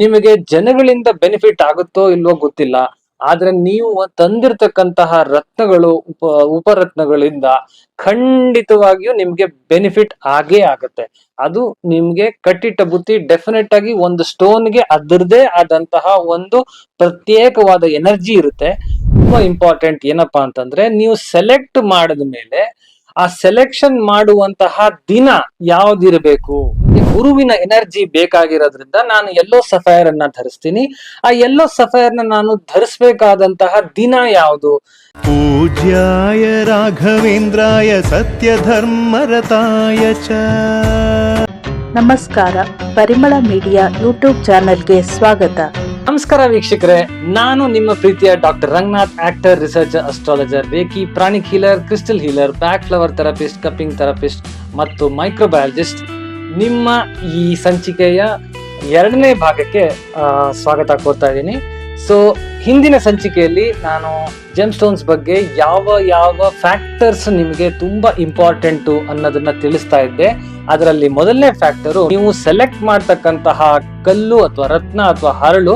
ನಿಮಗೆ ಜನಗಳಿಂದ ಬೆನಿಫಿಟ್ ಆಗುತ್ತೋ ಇಲ್ವೋ ಗೊತ್ತಿಲ್ಲ. ಆದ್ರೆ ನೀವು ತಂದಿರ್ತಕ್ಕಂತಹ ರತ್ನಗಳು ಉಪರತ್ನಗಳಿಂದ ಖಂಡಿತವಾಗಿಯೂ ನಿಮ್ಗೆ ಬೆನಿಫಿಟ್ ಆಗೇ ಆಗತ್ತೆ. ಅದು ನಿಮ್ಗೆ ಕಟ್ಟಿಟ್ಟ ಬುತ್ತಿ. ಡೆಫಿನೆಟ್ ಆಗಿ ಒಂದು ಸ್ಟೋನ್ಗೆ ಅದರದೇ ಆದಂತಹ ಒಂದು ಪ್ರತ್ಯೇಕವಾದ ಎನರ್ಜಿ ಇರುತ್ತೆ. ತುಂಬಾ ಇಂಪಾರ್ಟೆಂಟ್ ಏನಪ್ಪಾ ಅಂತಂದ್ರೆ, ನೀವು ಸೆಲೆಕ್ಟ್ ಮಾಡಿದ ಮೇಲೆ ಆ ಸೆಲೆಕ್ಷನ್ ಮಾಡುವಂತಹ ದಿನ ಯಾವ್ದಿರಬೇಕು. ಗುರುವಿನ ಎನರ್ಜಿ ಬೇಕಾಗಿರೋದ್ರಿಂದ ನಾನು ಯೆಲ್ಲೋ ಸಫೈರ್ ಅನ್ನ ಧರಿಸ್ತೀನಿ. ಆ ಯೆಲ್ಲೋ ಸಫೈರ್ ನ ನಾನು ಧರಿಸಬೇಕಾದಂತಹ ದಿನ ಯಾವುದು? ಪೂಜ್ಯಾಯ ರಾಘವೇಂದ್ರಾಯ ಸತ್ಯ ಧರ್ಮರತಾಯ ಚ. ನಮಸ್ಕಾರ, ಪರಿಮಳ ಮೀಡಿಯಾ ಯೂಟ್ಯೂಬ್ ಚಾನೆಲ್ಗೆ ಸ್ವಾಗತ. ನಮಸ್ಕಾರ ವೀಕ್ಷಕರೇ, ನಾನು ನಿಮ್ಮ ಪ್ರೀತಿಯ doctor Ranganath, actor, researcher, astrologer, reiki, pranic healer, crystal healer, back flower therapist, cupping therapist ಮತ್ತು ಮೈಕ್ರೋಬಯಾಲಜಿಸ್ಟ್. ನಿಮ್ಮ ಈ ಸಂಚಿಕೆಯ 2ನೇ ಭಾಗಕ್ಕೆ ಸ್ವಾಗತ ಕೋರ್ತಾ ಇದ್ದೀನಿ. ಸೊ ಹಿಂದಿನ ಸಂಚಿಕೆಯಲ್ಲಿ ನಾನು ಜೆಮ್ ಸ್ಟೋನ್ಸ್ ಬಗ್ಗೆ ಯಾವ ಫ್ಯಾಕ್ಟರ್ಸ್ ನಿಮಗೆ ತುಂಬಾ ಇಂಪಾರ್ಟೆಂಟು ಅನ್ನೋದನ್ನ ತಿಳಿಸ್ತಾ ಇದ್ದೆ. ಅದರಲ್ಲಿ ಮೊದಲನೇ ಫ್ಯಾಕ್ಟರು, ನೀವು ಸೆಲೆಕ್ಟ್ ಮಾಡ್ತಕ್ಕಂತಹ ಕಲ್ಲು ಅಥವಾ ರತ್ನ ಅಥವಾ ಹರಳು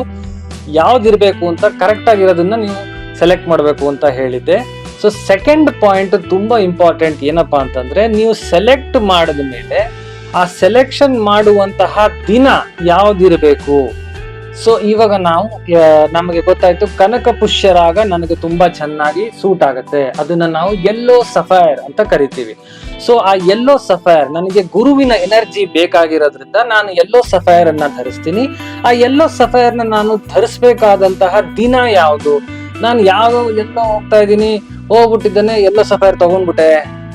ಯಾವ್ದಿರ್ಬೇಕು ಅಂತ ಕರೆಕ್ಟ್ ಆಗಿರೋದನ್ನ ನೀವು ಸೆಲೆಕ್ಟ್ ಮಾಡಬೇಕು ಅಂತ ಹೇಳಿದ್ದೆ. ಸೊ ಸೆಕೆಂಡ್ ಪಾಯಿಂಟ್ ತುಂಬಾ ಇಂಪಾರ್ಟೆಂಟ್. ಏನಪ್ಪಾ ಅಂತಂದ್ರೆ, ನೀವು ಸೆಲೆಕ್ಟ್ ಮಾಡಿದ ಮೇಲೆ ಆ ಸೆಲೆಕ್ಷನ್ ಮಾಡುವಂತಹ ದಿನ ಯಾವ್ದಿರಬೇಕು. ಸೊ ಇವಾಗ ನಮಗೆ ಗೊತ್ತಾಯ್ತು, ಕನಕ ಪುಷ್ಯರಾಗ ನನಗೆ ತುಂಬಾ ಚೆನ್ನಾಗಿ ಸೂಟ್ ಆಗುತ್ತೆ. ಅದನ್ನ ನಾವು ಯೆಲ್ಲೋ ಸಫೈರ್ ಅಂತ ಕರಿತೀವಿ. ಸೊ ಆ ಯೆಲ್ಲೋ ಸಫೈರ್ ನನಗೆ ಗುರುವಿನ ಎನರ್ಜಿ ಬೇಕಾಗಿರೋದ್ರಿಂದ ನಾನು ಯೆಲ್ಲೋ ಸಫೈರ್ ಅನ್ನ ಧರಿಸ್ತೀನಿ. ಆ ಯೆಲ್ಲೋ ಸಫೈರ್ ನ ನಾನು ಧರಿಸ್ಬೇಕಾದಂತಹ ದಿನ ಯಾವುದು? ನಾನು ಎಲ್ಲೋ ಹೋಗ್ತಾ ಇದ್ದೀನಿ, ಹೋಗ್ಬಿಟ್ಟಿದ್ದಾನೆ, ಯೆಲ್ಲೋ ಸಫೈರ್ ತಗೊಂಡ್ಬಿಟ್ಟೆ,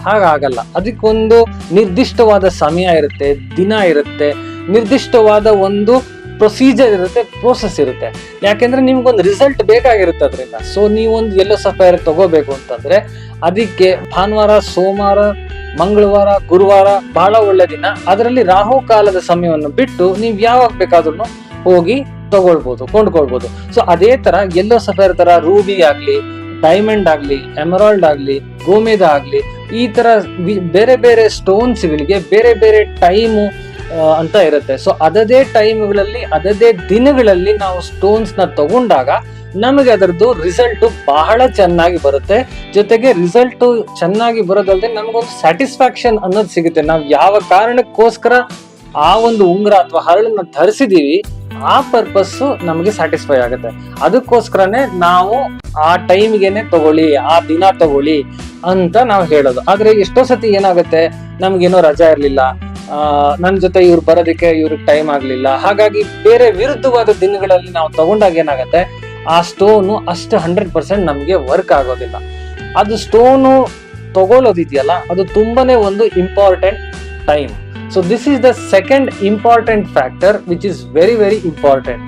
ಹಾಗಾಗಲ್ಲ. ಅದಕ್ಕೊಂದು ನಿರ್ದಿಷ್ಟವಾದ ಸಮಯ ಇರುತ್ತೆ, ದಿನ ಇರುತ್ತೆ, ನಿರ್ದಿಷ್ಟವಾದ ಒಂದು ಪ್ರೊಸೀಜರ್ ಇರುತ್ತೆ, ಪ್ರೋಸೆಸ್ ಇರುತ್ತೆ. ಯಾಕೆಂದ್ರೆ ನಿಮ್ಗೊಂದು ರಿಸಲ್ಟ್ ಬೇಕಾಗಿರುತ್ತೆ ಅದರಿಂದ. ಸೊ ನೀವೊಂದು ಯೆಲ್ಲೋ ಸಫೈರ್ ತಗೋಬೇಕು ಅಂತಂದ್ರೆ ಅದಕ್ಕೆ ಭಾನುವಾರ, ಸೋಮವಾರ, ಮಂಗಳವಾರ, ಗುರುವಾರ ಬಹಳ ಒಳ್ಳೆ ದಿನ. ಅದರಲ್ಲಿ ರಾಹುಕಾಲದ ಸಮಯವನ್ನು ಬಿಟ್ಟು ನೀವು ಯಾವಾಗ ಬೇಕಾದ್ರೂ ಹೋಗಿ ಕೊಂಡ್ಕೊಳ್ಬಹುದು. ಸೊ ಅದೇ ತರ ಯೆಲ್ಲೋ ಸಫೈರ್ ತರ ರೂಬಿ ಆಗ್ಲಿ, ಡೈಮಂಡ್ ಆಗ್ಲಿ, ಎಮರಾಲ್ಡ್ ಆಗ್ಲಿ, ಗೋಮೇದ ಆಗ್ಲಿ, ಈ ತರ ಬೇರೆ ಬೇರೆ ಸ್ಟೋನ್ಸ್ ಗಳಿಗೆ ಬೇರೆ ಬೇರೆ ಟೈಮು ಅಂತ ಇರುತ್ತೆ. ಸೊ ಅದದೇ ಟೈಮ್ಗಳಲ್ಲಿ, ಅದದೇ ದಿನಗಳಲ್ಲಿ ನಾವು ಸ್ಟೋನ್ಸ್ ನ ತಗೊಂಡಾಗ ನಮಗೆ ಅದರದ್ದು ರಿಸಲ್ಟ್ ಬಹಳ ಚೆನ್ನಾಗಿ ಬರುತ್ತೆ. ಜೊತೆಗೆ ರಿಸಲ್ಟ್ ಚೆನ್ನಾಗಿ ಬರೋದಲ್ಲದೆ ನಮಗೊಂದು ಸ್ಯಾಟಿಸ್ಫ್ಯಾಕ್ಷನ್ ಅನ್ನೋದು ಸಿಗುತ್ತೆ. ನಾವು ಯಾವ ಕಾರಣಕ್ಕೋಸ್ಕರ ಆ ಒಂದು ಉಂಗುರ ಅಥವಾ ಹರಳನ್ನ ಧರಿಸಿದೀವಿ, ಆ ಪರ್ಪಸ್ ನಮಗೆ ಸ್ಯಾಟಿಸ್ಫೈ ಆಗುತ್ತೆ. ಅದಕ್ಕೋಸ್ಕರನೇ ನಾವು ಆ ಟೈಮ್ಗೆನೆ ತಗೊಳ್ಳಿ, ಆ ದಿನ ತಗೊಳ್ಳಿ ಅಂತ ನಾವು ಹೇಳೋದು. ಆದ್ರೆ ಎಷ್ಟೋ ಸತಿ ಏನಾಗುತ್ತೆ, ನಮ್ಗೇನೋ ರಜಾ ಇರ್ಲಿಲ್ಲ, ನನ್ನ ಜೊತೆ ಇವ್ರು ಬರೋದಕ್ಕೆ ಇವ್ರಿಗೆ ಟೈಮ್ ಆಗ್ಲಿಲ್ಲ, ಹಾಗಾಗಿ ಬೇರೆ ವಿರುದ್ಧವಾದ ದಿನಗಳಲ್ಲಿ ನಾವು ತಗೊಂಡಾಗ ಏನಾಗತ್ತೆ, ಆ ಸ್ಟೋನು ಅಷ್ಟು 100% ನಮ್ಗೆ ವರ್ಕ್ ಆಗೋದಿಲ್ಲ. ಅದು ಸ್ಟೋನು ತಗೊಳ್ಳೋದಿದೆಯಲ್ಲ, ಅದು ತುಂಬಾನೇ ಒಂದು important time. So this is the second important factor which is very very important.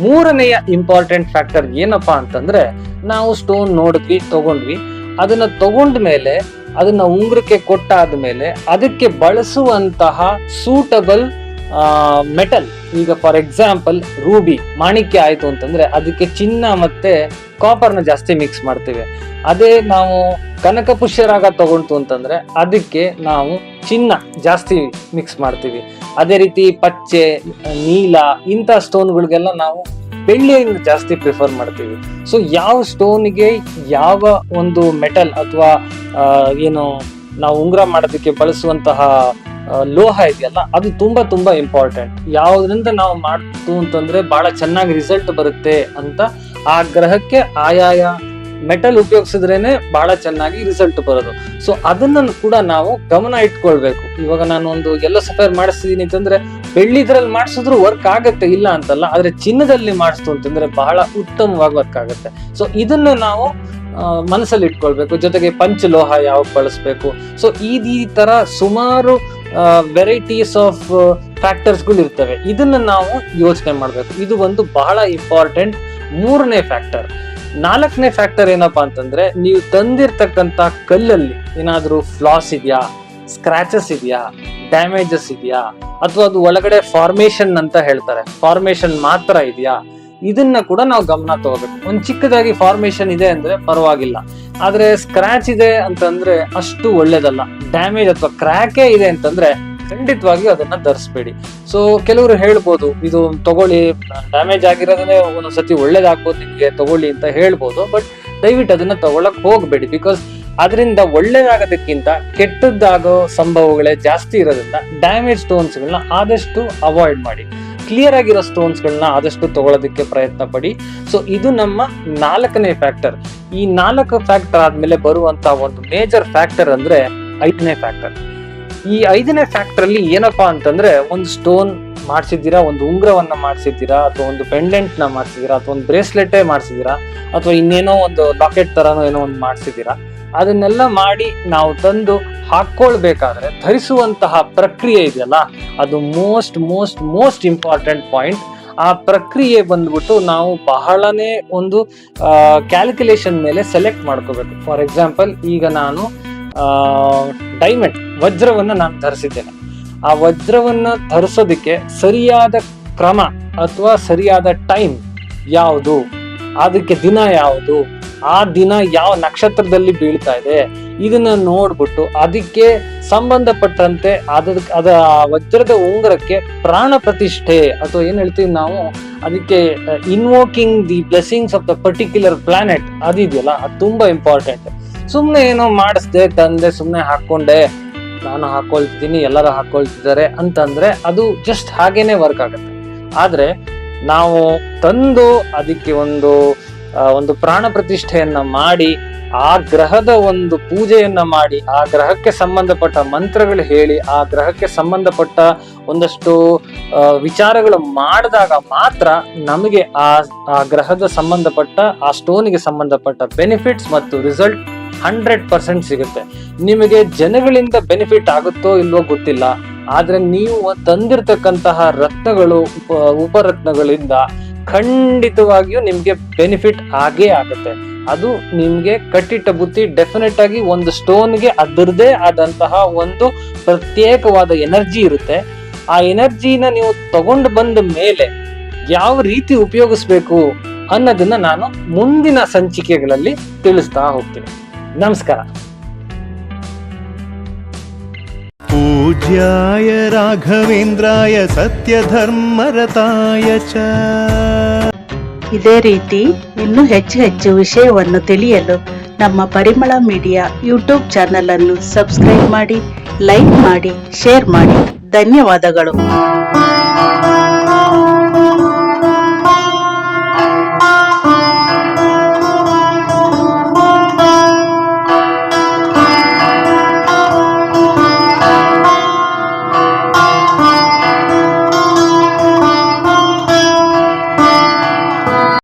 ಮೂರನೆಯ ಇಂಪಾರ್ಟೆಂಟ್ ಫ್ಯಾಕ್ಟರ್ ಏನಪ್ಪಾ ಅಂತಂದ್ರೆ, ನಾವು ಸ್ಟೋನ್ ನೋಡಿದ್ವಿ, ತಗೊಂಡ್ವಿ, ಅದನ್ನ ತಗೊಂಡ್ಮೇಲೆ ಅದನ್ನ ಉಂಗುರಕ್ಕೆ ಕೊಟ್ಟಾದ್ಮೇಲೆ ಅದಕ್ಕೆ ಬಳಸುವಂತಹ ಸೂಟಬಲ್ ಮೆಟಲ್. ಈಗ ಫಾರ್ ಎಕ್ಸಾಂಪಲ್ ರೂಬಿ, ಮಾಣಿಕ್ಯ ಆಯ್ತು ಅಂತಂದ್ರೆ ಅದಕ್ಕೆ ಚಿನ್ನ ಮತ್ತೆ ಕಾಪರ್ನ ಜಾಸ್ತಿ ಮಿಕ್ಸ್ ಮಾಡ್ತೇವೆ. ಅದೇ ನಾವು ಕನಕ ಪುಷ್ಯರಾಗ ತಗೊಂತು ಅಂತಂದ್ರೆ ಅದಕ್ಕೆ ನಾವು ಚಿನ್ನ ಜಾಸ್ತಿ ಮಿಕ್ಸ್ ಮಾಡ್ತೀವಿ. ಅದೇ ರೀತಿ ಪಚ್ಚೆ, ನೀಲ, ಇಂಥ ಸ್ಟೋನ್ಗಳಿಗೆಲ್ಲ ನಾವು ಬೆಳ್ಳಿಯನ್ನು ಜಾಸ್ತಿ ಪ್ರಿಫರ್ ಮಾಡ್ತೀವಿ. ಸೊ ಯಾವ ಸ್ಟೋನ್ಗೆ ಯಾವ ಒಂದು ಮೆಟಲ್ ಅಥವಾ ಏನು ನಾವು ಉಂಗುರ ಮಾಡೋದಕ್ಕೆ ಬಳಸುವಂತಹ ಲೋಹ ಇದೆಯಲ್ಲ, ಅದು ತುಂಬಾ ಇಂಪಾರ್ಟೆಂಟ್. ಯಾವ್ದ್ರಿಂದ ನಾವು ಮಾಡ್ತು ಅಂತಂದ್ರೆ ಬಹಳ ಚೆನ್ನಾಗಿ ರಿಸಲ್ಟ್ ಬರುತ್ತೆ ಅಂತ ಆ ಗ್ರಹಕ್ಕೆ ಆಯಾಯ ಮೆಟಲ್ ಉಪಯೋಗಿಸಿದ್ರೇನೆ ಬಹಳ ಚೆನ್ನಾಗಿ ರಿಸಲ್ಟ್ ಬರೋದು. ಸೊ ಅದನ್ನ ಕೂಡ ನಾವು ಗಮನ ಇಟ್ಕೊಳ್ಬೇಕು. ಇವಾಗ ನಾನು ಒಂದು ಯೆಲ್ಲೋ ಸಫೈರ್ ಮಾಡಿಸ್ತಿದೀನಿ ಅಂತಂದ್ರೆ ಬೆಳ್ಳಿದ್ರಲ್ಲಿ ಮಾಡಿಸಿದ್ರು ವರ್ಕ್ ಆಗತ್ತೆ, ಇಲ್ಲ ಅಂತಲ್ಲ. ಆದ್ರೆ ಚಿನ್ನದಲ್ಲಿ ಮಾಡಿಸ್ತು ಅಂತಂದ್ರೆ ಬಹಳ ಉತ್ತಮವಾಗಿ ವರ್ಕ್ ಆಗುತ್ತೆ. ಸೊ ಇದನ್ನ ನಾವು ಮನಸ್ಸಲ್ಲಿ ಇಟ್ಕೊಳ್ಬೇಕು. ಜೊತೆಗೆ ಪಂಚಲೋಹ ಯಾವಾಗ ಬಳಸ್ಬೇಕು. ಸೊ ಈ ತರ ಸುಮಾರು ವೆರೈಟೀಸ್ ಆಫ್ ಫ್ಯಾಕ್ಟರ್ಸ್ಗಳು ಇರ್ತವೆ. ಇದನ್ನ ನಾವು ಯೋಚನೆ ಮಾಡ್ಬೇಕು. ಇದು ಒಂದು ಬಹಳ ಇಂಪಾರ್ಟೆಂಟ್ ಮೂರನೇ ಫ್ಯಾಕ್ಟರ್. 4ನೇ ಫ್ಯಾಕ್ಟರ್ ಏನಪ್ಪಾ ಅಂತಂದ್ರೆ, ನೀವು ತಂದಿರ್ತಕ್ಕಂತ ಕಲ್ಲಲ್ಲಿ ಏನಾದ್ರೂ ಫ್ಲಾಸ್ ಇದೆಯಾ, ಸ್ಕ್ರಾಚಸ್ ಇದೆಯಾ, ಡ್ಯಾಮೇಜಸ್ ಇದೆಯಾ, ಅಥವಾ ಅದು ಒಳಗಡೆ ಫಾರ್ಮೇಶನ್ ಅಂತ ಹೇಳ್ತಾರೆ, ಫಾರ್ಮೇಶನ್ ಮಾತ್ರ ಇದೆಯಾ, ಇದನ್ನ ಕೂಡ ನಾವು ಗಮನ ತಗೋಬೇಕು. ಒಂದ್ ಚಿಕ್ಕದಾಗಿ ಫಾರ್ಮೇಶನ್ ಇದೆ ಅಂದ್ರೆ ಪರವಾಗಿಲ್ಲ, ಆದ್ರೆ ಸ್ಕ್ರಾಚ್ ಇದೆ ಅಂತಂದ್ರೆ ಅಷ್ಟು ಒಳ್ಳೇದಲ್ಲ. ಡ್ಯಾಮೇಜ್ ಅಥವಾ ಕ್ರ್ಯಾಕೇ ಇದೆ ಅಂತಂದ್ರೆ ಖಂಡಿತವಾಗಿಯೂ ಅದನ್ನ ಧರಿಸ್ಬೇಡಿ. ಸೊ ಕೆಲವರು ಹೇಳ್ಬೋದು ಇದು ತಗೊಳ್ಳಿ, ಡ್ಯಾಮೇಜ್ ಆಗಿರೋದನ್ನೇ ಒಂದೊಂದ್ಸತಿ ಒಳ್ಳೇದಾಗ್ಬೋದು ನಿಮ್ಗೆ, ತಗೊಳ್ಳಿ ಅಂತ ಹೇಳ್ಬೋದು. ಬಟ್ ದಯವಿಟ್ಟು ಅದನ್ನ ತಗೊಳಕ್ ಹೋಗ್ಬೇಡಿ. ಬಿಕಾಸ್ ಅದರಿಂದ ಒಳ್ಳೇದಾಗೋದಕ್ಕಿಂತ ಕೆಟ್ಟದ್ದಾಗೋ ಸಂಭವಗಳೇ ಜಾಸ್ತಿ ಇರೋದ್ರಿಂದ ಡ್ಯಾಮೇಜ್ ಸ್ಟೋನ್ಸ್ ಗಳನ್ನ ಆದಷ್ಟು ಅವಾಯ್ಡ್ ಮಾಡಿ. ಕ್ಲಿಯರ್ ಆಗಿರೋ ಸ್ಟೋನ್ಸ್ ಗಳನ್ನ ಆದಷ್ಟು ತಗೊಳ್ಳೋದಕ್ಕೆ ಪ್ರಯತ್ನ ಪಡಿ. ಸೊ ಇದು ನಮ್ಮ 4ನೇ ಫ್ಯಾಕ್ಟರ್. ಈ 4 ಫ್ಯಾಕ್ಟರ್ ಆದ್ಮೇಲೆ ಬರುವಂತ ಒಂದು ಮೇಜರ್ ಫ್ಯಾಕ್ಟರ್ ಅಂದ್ರೆ 5ನೇ ಫ್ಯಾಕ್ಟರ್. ಈ 5ನೇ ಫ್ಯಾಕ್ಟರ್ ಅಲ್ಲಿ ಏನಪ್ಪಾ ಅಂತಂದ್ರೆ, ಒಂದು ಸ್ಟೋನ್ ಮಾಡ್ಸಿದ್ದೀರಾ, ಒಂದು ಉಂಗ್ರವನ್ನ ಮಾಡ್ಸಿದ್ದೀರಾ, ಅಥವಾ ಒಂದು ಪೆಂಡೆಂಟ್ ನ ಮಾಡ್ಸಿದ್ದೀರಾ, ಅಥವಾ ಒಂದು ಬ್ರೇಸ್ಲೆಟೇ ಮಾಡ್ಸಿದ್ದೀರಾ, ಅಥವಾ ಇನ್ನೇನೋ ಒಂದು ಲಾಕೆಟ್ ತರನೋ ಏನೋ ಒಂದು ಮಾಡ್ಸಿದ್ದೀರಾ, ಅದನ್ನೆಲ್ಲ ಮಾಡಿ ನಾವು ತಂದು ಹಾಕೊಳ್ಬೇಕಾದ್ರೆ ಧರಿಸುವಂತಹ ಪ್ರಕ್ರಿಯೆ ಇದೆಯಲ್ಲ, ಅದು ಮೋಸ್ಟ್ ಇಂಪಾರ್ಟೆಂಟ್ ಪಾಯಿಂಟ್. ಆ ಪ್ರಕ್ರಿಯೆ ಬಂದ್ಬಿಟ್ಟು ನಾವು ಬಹಳನೇ ಒಂದು ಕ್ಯಾಲ್ಕುಲೇಷನ್ ಮೇಲೆ ಸೆಲೆಕ್ಟ್ ಮಾಡ್ಕೋಬೇಕು. ಫಾರ್ ಎಕ್ಸಾಂಪಲ್, ಈಗ ನಾನು ಡೈಮಂಡ್ ವಜ್ರವನ್ನ ನಾನು ಧರಿಸಿದ್ದೇನೆ. ಆ ವಜ್ರವನ್ನ ಧರಿಸೋದಕ್ಕೆ ಸರಿಯಾದ ಕ್ರಮ ಅಥವಾ ಸರಿಯಾದ ಟೈಮ್ ಯಾವುದು, ಅದಕ್ಕೆ ದಿನ ಯಾವುದು, ಆ ದಿನ ಯಾವ ನಕ್ಷತ್ರದಲ್ಲಿ ಬೀಳ್ತಾ ಇದೆ, ಇದನ್ನ ನೋಡ್ಬಿಟ್ಟು ಅದಕ್ಕೆ ಸಂಬಂಧಪಟ್ಟಂತೆ ಅದ ವಜ್ರದ ಉಂಗುರಕ್ಕೆ ಪ್ರಾಣ ಪ್ರತಿಷ್ಠೆ ಅಥವಾ ಏನ್ ಹೇಳ್ತೀವಿ ನಾವು, ಅದಕ್ಕೆ invoking the blessings of the particular planet ಅದಿದೆಯಲ್ಲ, ಅದು ತುಂಬಾ ಇಂಪಾರ್ಟೆಂಟ್. ಸುಮ್ನೆ ಏನೋ ಮಾಡಿಸ್ದೆ, ತಂದೆ, ಸುಮ್ನೆ ಹಾಕೊಂಡೆ, ನಾನು ಹಾಕೊಳ್ತಿದ್ದೀನಿ, ಎಲ್ಲರೂ ಹಾಕೊಳ್ತಿದ್ದಾರೆ ಅಂತಂದ್ರೆ ಅದು ಜಸ್ಟ್ ಹಾಗೇನೆ ವರ್ಕ್ ಆಗುತ್ತೆ. ಆದ್ರೆ ನಾವು ತಂದು ಅದಕ್ಕೆ ಒಂದು ಪ್ರಾಣ ಪ್ರತಿಷ್ಠೆಯನ್ನ ಮಾಡಿ, ಆ ಗ್ರಹದ ಒಂದು ಪೂಜೆಯನ್ನ ಮಾಡಿ, ಆ ಗ್ರಹಕ್ಕೆ ಸಂಬಂಧಪಟ್ಟ ಮಂತ್ರಗಳು ಹೇಳಿ, ಆ ಗ್ರಹಕ್ಕೆ ಸಂಬಂಧಪಟ್ಟ ಒಂದಷ್ಟು ವಿಚಾರಗಳು ಮಾಡಿದಾಗ ಮಾತ್ರ ನಮಗೆ ಆ ಗ್ರಹದ ಸಂಬಂಧಪಟ್ಟ, ಆ ಸ್ಟೋನ್ಗೆ ಸಂಬಂಧಪಟ್ಟ ಬೆನಿಫಿಟ್ಸ್ ಮತ್ತು ರಿಸಲ್ಟ್ 100% ಸಿಗುತ್ತೆ. ನಿಮಗೆ ಜನಗಳಿಂದ ಬೆನಿಫಿಟ್ ಆಗುತ್ತೋ ಇಲ್ವೋ ಗೊತ್ತಿಲ್ಲ, ಆದ್ರೆ ನೀವು ತಂದಿರ್ತಕ್ಕಂತಹ ರತ್ನಗಳು, ಉಪರತ್ನಗಳಿಂದ ಖಂಡಿತವಾಗಿಯೂ ನಿಮ್ಗೆ ಬೆನಿಫಿಟ್ ಆಗೇ ಆಗುತ್ತೆ. ಅದು ನಿಮ್ಗೆ ಕಟ್ಟಿಟ್ಟ ಬುತ್ತಿ. ಡೆಫಿನೆಟ್ ಆಗಿ ಒಂದು ಸ್ಟೋನ್ಗೆ ಅದರದೇ ಆದಂತಹ ಒಂದು ಪ್ರತ್ಯೇಕವಾದ ಎನರ್ಜಿ ಇರುತ್ತೆ. ಆ ಎನರ್ಜಿನ ನೀವು ತಗೊಂಡು ಬಂದ ಮೇಲೆ ಯಾವ ರೀತಿ ಉಪಯೋಗಿಸ್ಬೇಕು ಅನ್ನೋದನ್ನ ನಾನು ಮುಂದಿನ ಸಂಚಿಕೆಗಳಲ್ಲಿ ತಿಳಿಸ್ತಾ ಹೋಗ್ತೀನಿ. ನಮಸ್ಕಾರ. पूज्याय राघवेन्द्राय सत्यधर्मरताय च. ಇದೇ ರೀತಿ ಇನ್ನೂ ಹೆಚ್ಚು ವಿಷಯವನ್ನು ತಿಳಿಯಲು ನಮ್ಮ ಪರಿಮಳ ಮೀಡಿಯಾ ಯೂಟ್ಯೂಬ್ ಚಾನಲ್ ಅನ್ನು ಸಬ್ಸ್ಕ್ರೈಬ್ ಮಾಡಿ, ಲೈಕ್ ಮಾಡಿ, ಶೇರ್ ಮಾಡಿ. ಧನ್ಯವಾದಗಳು.